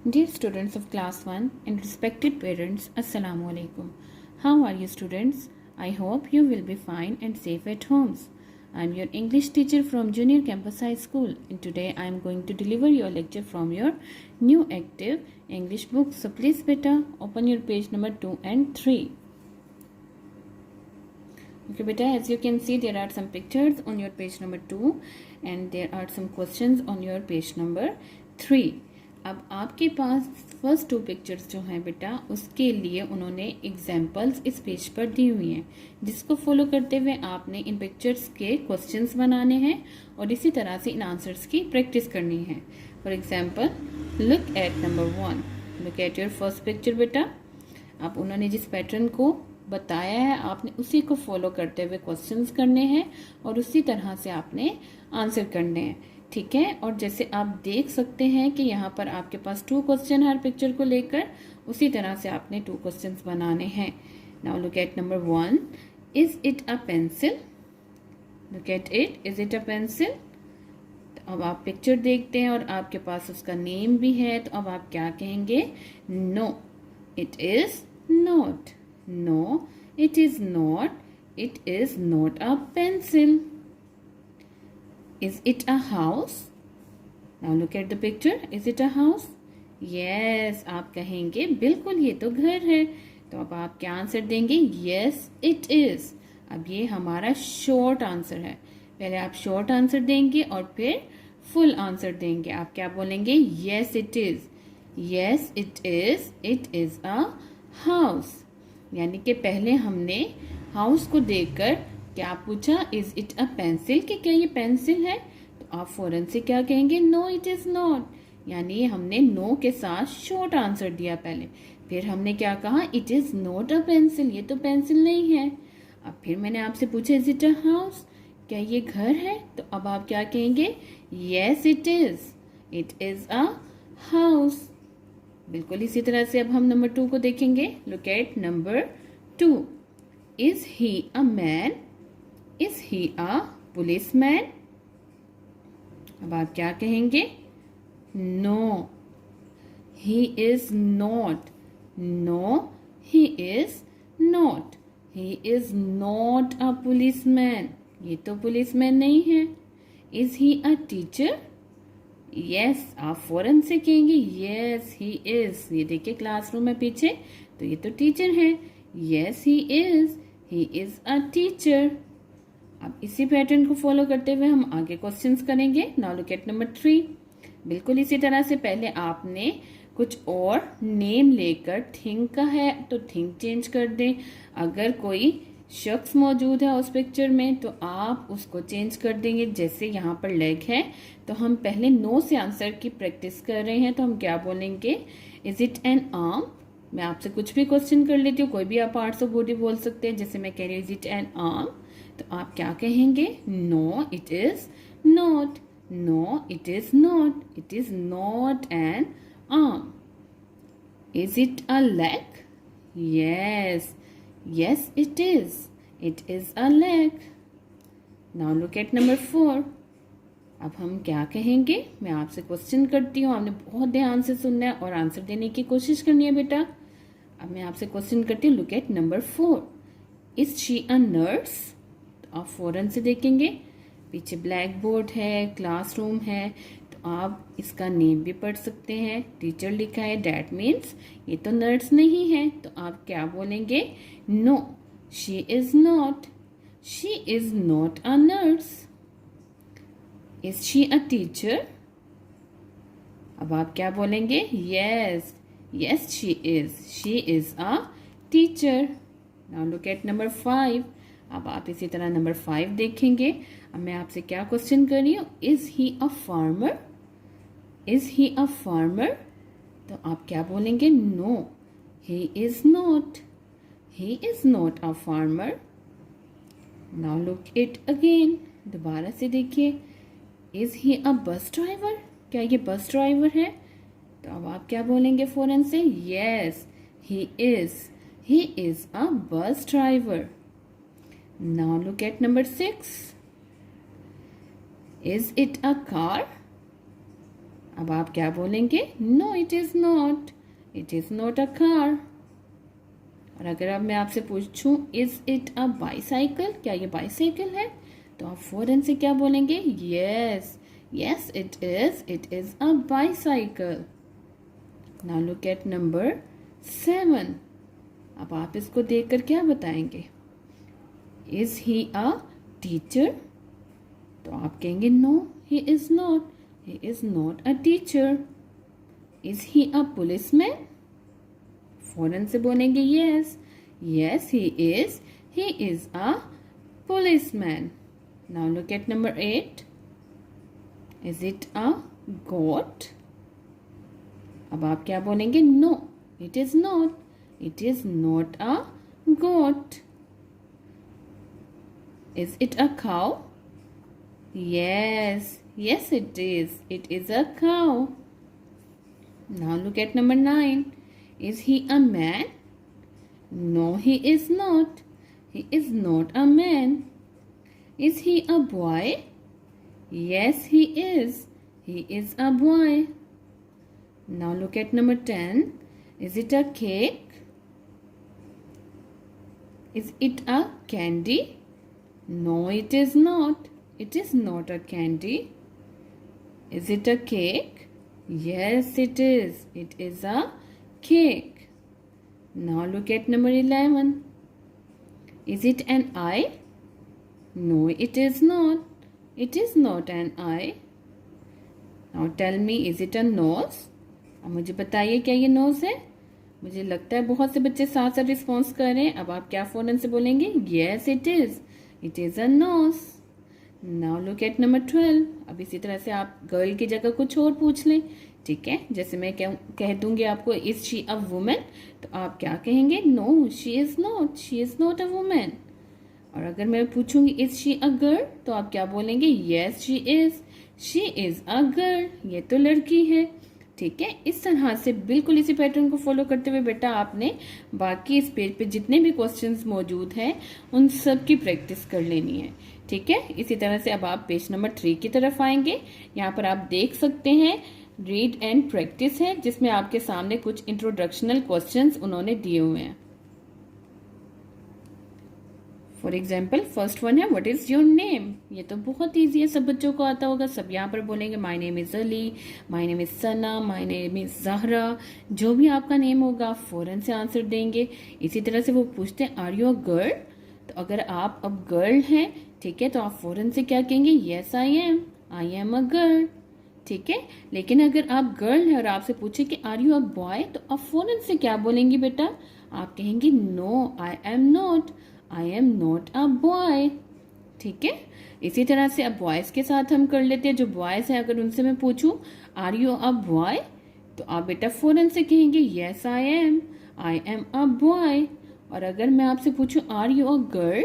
Dear students of class 1 and respected parents, Assalamu alaikum. How are you students? I hope you will be fine and safe at homes. I am your English teacher from Junior Campus High School and today I am going to deliver your lecture from your new active English book. So please beta open your page number 2 and 3. Okay beta, as you can see there are some pictures on your page number 2 and there are some questions on your page number 3. अब आपके पास first 2 pictures जो हैं बेटा उसके लिए उन्होंने examples इस page पर दी हुई हैं जिसको फॉलो करते हुए आपने इन पिक्चर्स के क्वेश्चंस बनाने हैं और इसी तरह से इन आंसर्स की प्रैक्टिस करनी है। For example look at number 1, look at your first picture बेटा। अब उन्होंने जिस पैटर्न को बताया है आपने उसी को फॉलो करते हुए क्वेश्चंस करने हैं और उसी तरह से आपने आंसर करने हैं, ठीक है। और जैसे आप देख सकते हैं कि यहाँ पर आपके पास 2 क्वेश्चन हर पिक्चर को लेकर, उसी तरह से आपने 2 क्वेश्चंस बनाने हैं। Now look at number 1, is it a pencil? Look at it, is it a pencil? तो अब आप पिक्चर देखते हैं और आपके पास उसका नेम भी है, तो अब आप क्या कहेंगे? No it is not, no it is not, it is not a pencil. Is it a house? Now look at the picture. Is it a house? Yes, आप कहेंगे बिल्कुल ये तो घर है। तो अब आप क्या आंसर देंगे? Yes, it is. अब ये हमारा शॉर्ट आंसर है। पहले आप शॉर्ट आंसर देंगे और फिर फुल आंसर देंगे। आप क्या बोलेंगे? Yes, it is. Yes, it is. It is a house. यानी कि पहले हमने हाउस को देखकर क्या पूछा? इज इट अ पेंसिल, कि क्या ये पेंसिल है? तो आप फौरन से क्या कहेंगे? No it is not. यानी हमने नो के साथ शॉर्ट आंसर दिया पहले, फिर हमने क्या कहा? It is not a pencil, ये तो पेंसिल नहीं है। अब फिर मैंने आपसे पूछा इज इट अ हाउस, क्या ये घर है? तो अब आप क्या कहेंगे? Yes it is, it is a house. बिल्कुल इसी तरह से अब हम नंबर 2 को देखेंगे। Look at number 2, is he a man? Is he a policeman? अब आप क्या कहेंगे? No, he is not. No, he is not. He is not a policeman. ये तो पुलिसमैन नहीं है। Is he a teacher? Yes, आप फौरन से कहेंगे yes he is। ये देखिए क्लासरूम है पीछे, तो ये तो टीचर है। Yes he is. He is a teacher. अब इसी पैटर्न को फॉलो करते हुए हम आगे क्वेश्चंस करेंगे। नाउ लुक एट नंबर 3, बिल्कुल इसी तरह से पहले आपने कुछ और नेम लेकर थिंग का है तो थिंग चेंज कर दें। अगर कोई शख्स मौजूद है उस पिक्चर में तो आप उसको चेंज कर देंगे। जैसे यहाँ पर लेग है तो हम पहले नो से आंसर की प्रैक्टिस कर रहे हैं, तो हम क्या बोलेंगे? Is it N arm? मैं आपसे कुछ भी क्वेश्चन कर लेती हूँ, कोई भी आप पार्ट्स ऑफ बॉडी बोल सकते हैं। जैसे मैं कह रही हूँ इज इट एन आर्म, तो आप क्या कहेंगे? No it is not, no it is not, it is not an arm. Is it a leg? Yes, yes it is a leg. Now look at number 4, अब हम क्या कहेंगे? मैं आपसे क्वेश्चन करती हूँ, आपने बहुत ध्यान से सुनना है और आंसर देने की कोशिश करनी है बेटा। अब मैं आपसे क्वेश्चन करती हूँ, look at number 4, is she a nurse? तो आप फौरन से देखेंगे पीछे ब्लैक बोर्ड है, क्लासरूम है, तो आप इसका नेम भी पढ़ सकते हैं। टीचर लिखा है, डैट मीन्स ये तो नर्स नहीं है। तो आप क्या बोलेंगे? No she is not, she is not a nurse. Is she a teacher? अब आप क्या बोलेंगे? Yes, yes she is a teacher. Now look at number 5, अब आप इसी तरह नंबर 5 देखेंगे। अब मैं आपसे क्या क्वेश्चन कर रही हूँ? Is he a farmer? Is he a farmer? तो आप क्या बोलेंगे? No he is not, he is not a farmer. Now look it again, दोबारा से देखिए। Is he a bus driver? क्या ये बस ड्राइवर है? तो अब आप क्या बोलेंगे फौरन से? Yes he is a bus driver. Now look at number 6. Is it a car? अब आप क्या बोलेंगे? No it is not, it is not a car. और अगर अब मैं आपसे पूछूं इज इट अ बाईसाइकिल, क्या ये बाईसाइकिल है, तो आप फौरन से क्या बोलेंगे? Yes, yes it is a bicycle. Now look at number 7। अब आप इसको देखकर क्या बताएंगे? इज ही अ टीचर, तो आप कहेंगे no he is not, he is not a teacher. Is he a policeman, फौरन से बोलेंगे yes, yes he is a policeman. Now look at number 8। Is it a goat, अब आप क्या बोलेंगे? No it is not, it is not a goat. Is it a cow, yes it is a cow. Now look at number 9. Is he a man? No, he is not. He is not a man. Is he a boy? Yes, he is. He is a boy. Now look at number 10. Is it a cake? Is it a candy? No, it is not. It is not a candy. Is it a cake? Yes, it is. It is a cake. Now look at number 11. Is it an eye? No, it is not. It is not an eye. Now tell me, is it a nose? अब मुझे बताइए क्या ये knows है? मुझे लगता है बहुत से बच्चे साथ साथ रिस्पॉन्स कर रहे हैं। अब आप क्या फौरन से बोलेंगे? Yes, it is. It is a nose. Now look at number 12। अब इसी तरह से आप गर्ल की जगह कुछ और पूछ लें, ठीक है। जैसे मैं कह दूंगी आपको इज शी अ वुमेन, तो आप क्या कहेंगे? No she is not a women. और अगर मैं पूछूंगी इज शी अ गर्ल, तो आप क्या बोलेंगे? Yes she is a girl, ये तो लड़की है, ठीक है। इस तरह से बिल्कुल इसी पैटर्न को फॉलो करते हुए बेटा आपने बाकी इस पेज पे जितने भी क्वेश्चंस मौजूद हैं उन सब की प्रैक्टिस कर लेनी है, ठीक है। इसी तरह से अब आप पेज नंबर 3 की तरफ आएंगे। यहाँ पर आप देख सकते हैं रीड एंड प्रैक्टिस है, जिसमें आपके सामने कुछ इंट्रोडक्शनल क्वेश्चंस उन्होंने दिए हुए हैं। फॉर एग्जाम्पल फर्स्ट वन है व्हाट इज योर नेम। ये तो बहुत ईजी है, सब बच्चों को आता होगा। सब यहाँ पर बोलेंगे my name is Ali, my name is Sana, my name is Zahra. जो भी आपका नेम होगा फौरन से आंसर देंगे। इसी तरह से वो पूछते हैं आर यू अ गर्ल, तो अगर आप अब गर्ल हैं, ठीक है, तो आप फौरन से क्या कहेंगे? Yes I am a girl, ठीक है। लेकिन अगर आप गर्ल हैं और आपसे पूछे कि आर यू अ बॉय, तो आप फौरन से क्या बोलेंगी बेटा? आप कहेंगे no I am not a boy, ठीक है। इसी तरह से अब बॉयज के साथ हम कर लेते हैं। जो बॉयज हैं अगर उनसे मैं पूछूं आर यू अ बॉय, तो आप बेटा फौरन से कहेंगे yes I am a boy. और अगर मैं आपसे पूछूं आर यू अ गर्ल,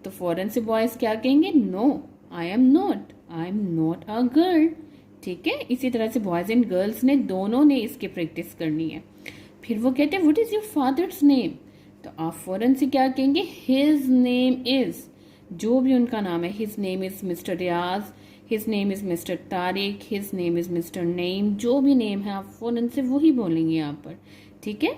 तो फौरन से बॉयज क्या कहेंगे? No I am not a girl, ठीक है। इसी तरह से बॉयज एंड गर्ल्स ने दोनों ने इसकी प्रैक्टिस करनी है। फिर वो कहते हैं what is your father's name, तो आप फौरन से क्या कहेंगे? हिज नेम इज, जो भी उनका नाम है, his name is mister Riyaz, his name is mister Tariq, his name is mister Naeem. जो भी नेम है आप फौरन से वही बोलेंगे यहाँ पर, ठीक है।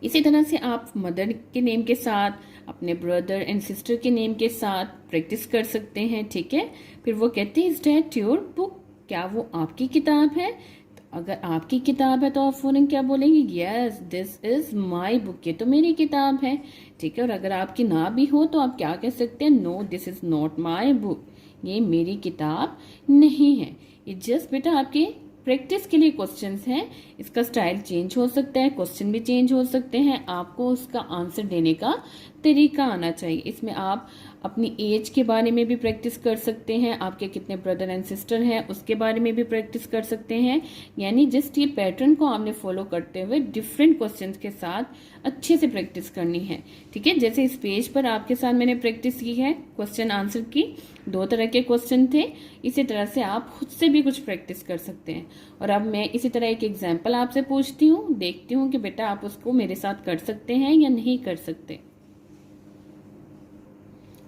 इसी तरह से आप मदर के नेम के साथ, अपने ब्रदर एंड सिस्टर के नेम के साथ प्रैक्टिस कर सकते हैं, ठीक है। फिर वो कहते हैं इज दैट योर बुक, क्या वो आपकी किताब है? तो अगर आपकी किताब है तो आप फौरन क्या बोलेंगे? Yes this is my book, ये तो मेरी किताब है, ठीक है। और अगर आपकी ना भी हो तो आप क्या कह सकते हैं? No this is not my book, ये मेरी किताब नहीं है। ये जस्ट बेटा आपके प्रैक्टिस के लिए क्वेश्चंस हैं। इसका स्टाइल चेंज हो सकता है, क्वेश्चन भी चेंज हो सकते हैं, आपको उसका आंसर देने का तरीका आना चाहिए। इसमें आप अपनी एज के बारे में भी प्रैक्टिस कर सकते हैं, आपके कितने ब्रदर एंड सिस्टर हैं उसके बारे में भी प्रैक्टिस कर सकते हैं। यानी जस्ट ये पैटर्न को आपने फॉलो करते हुए डिफरेंट क्वेश्चंस के साथ अच्छे से प्रैक्टिस करनी है, ठीक है। जैसे इस पेज पर आपके साथ मैंने प्रैक्टिस की है क्वेश्चन आंसर की, 2 तरह के क्वेश्चन थे। इसी तरह से आप खुद से भी कुछ प्रैक्टिस कर सकते हैं। और अब मैं इसी तरह एक एग्जाम्पल आपसे पूछती हूँ, देखती हूँ कि बेटा आप उसको मेरे साथ कर सकते हैं या नहीं कर सकते।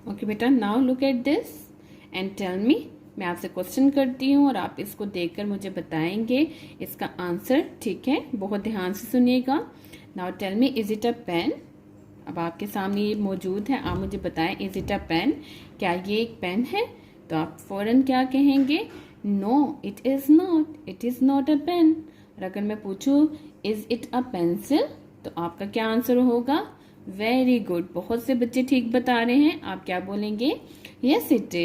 Okay beta, now look at this and tell me मैं आपसे क्वेश्चन करती हूँ और आप इसको देखकर मुझे बताएंगे इसका आंसर, ठीक है? बहुत ध्यान से सुनिएगा। Now tell me, is it a pen? अब आपके सामने ये मौजूद है, आप मुझे बताएं, इज इट अ पेन? क्या ये एक पेन है? तो आप फौरन क्या कहेंगे? No, it is not, it is not a pen. और अगर मैं पूछूं इज इट अ पेंसिल, तो आपका क्या आंसर होगा? वेरी गुड, बहुत से बच्चे ठीक बता रहे हैं। आप क्या बोलेंगे? Yes it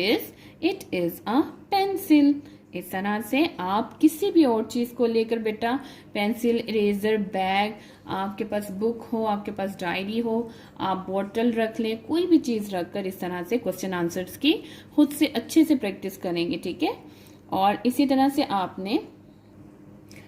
is a pencil. इस तरह से आप किसी भी और चीज को लेकर बेटा, पेंसिल, इरेजर, बैग, आपके पास बुक हो, आपके पास डायरी हो, आप बोतल रख लें, कोई भी चीज रखकर इस तरह से क्वेश्चन आंसर्स की खुद से अच्छे से प्रैक्टिस करेंगे, ठीक है? और इसी तरह से आपने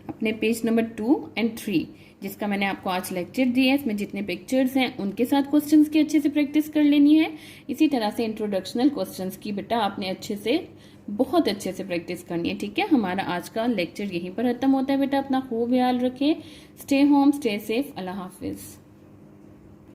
अपने पेज नंबर 2 और 3 जिसका मैंने आपको आज लेक्चर दिया है, इसमें जितने पिक्चर्स हैं उनके साथ क्वेश्चंस की अच्छे से प्रैक्टिस कर लेनी है। इसी तरह से इंट्रोडक्शनल क्वेश्चंस की बेटा आपने अच्छे से, बहुत अच्छे से प्रैक्टिस करनी है, ठीक है? हमारा आज का लेक्चर यहीं पर खत्म होता है बेटा। अपना खूब ख्याल रखें। Stay home, stay safe. अल्लाह हाफिज।